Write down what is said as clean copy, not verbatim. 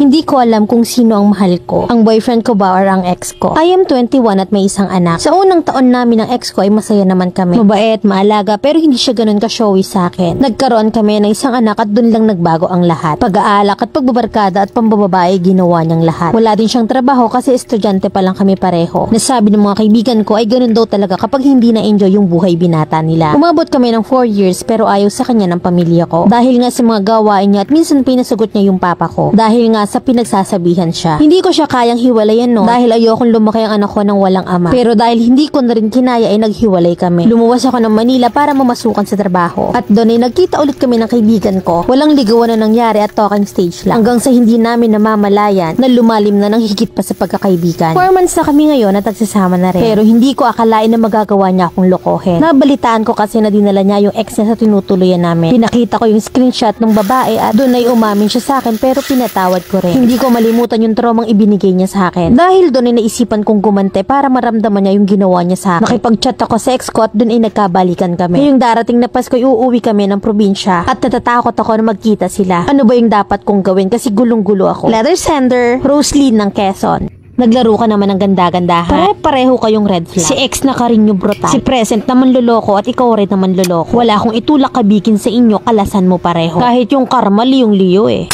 Hindi ko alam kung sino ang mahal ko, ang boyfriend ko ba or ang ex ko. I am 21 at may isang anak. Sa unang taon namin ng ex ko ay masaya naman kami. Mabait, maalaga, pero hindi siya ganun ka-showy sa akin. Nagkaroon kami ng isang anak at dun lang nagbago ang lahat. Pag-aalak at pagbabarkada at pambababae ginawa niyang lahat. Wala din siyang trabaho kasi estudyante pa lang kami pareho. Nasabi ng mga kaibigan ko ay ganun daw talaga kapag hindi na-enjoy yung buhay binata nila. Umabot kami ng 4 years pero ayaw sa kanya ng pamilya ko. Dahil nga sa mga gawain niya at minsan pinasagot niya yung papa ko. Dahil nga sa pinagsasabihan siya. Hindi ko siya kayang hiwalayan no dahil ayokong lumaki ang anak ko ng walang ama. Pero dahil hindi ko na rin kinaya ay naghiwalay kami. Lumuwas ako ng Manila para mamasukan sa trabaho. At doon ay nagkita ulit kami ng kaibigan ko. Walang ligawan na nangyari at talking stage lang. Hanggang sa hindi namin namamalayan na lumalim na ng higit pa sa pagkakaibigan. 4 months na kami ngayon at nagsasama na rin. Pero hindi ko akalain na magagawa niya akong lokohin. Nabalitaan ko kasi na dinala niya yung ex niya sa tinutuluyan namin. Pinakita ko yung screenshot ng babae at doon ay umamin siya sa akin pero pinatawad ko rin. Hindi ko malimutan yung traumang ibinigay niya sa akin. Dahil doon ay naisipan kong gumante para maramdaman niya yung ginawa niya sa akin. Nakipag-chat ako sa ex ko at doon ay nagkabalikan kami. Ngayong darating na Pasko ay uuwi kami ng probinsya at natatakot ako na magkita sila. Ano ba yung dapat kong gawin kasi gulong-gulo ako. Letter sender, Roslyn ng Quezon. Naglaro ka naman ng ganda-gandahan. Pare-pareho kayong red flag. Si ex na ka rin yung brutal. Si present naman loloko at ikaw rin naman loloko. Wala akong itulak kabikin sa inyo, kalasan mo pareho. Kahit yung karma liyong-liyo eh.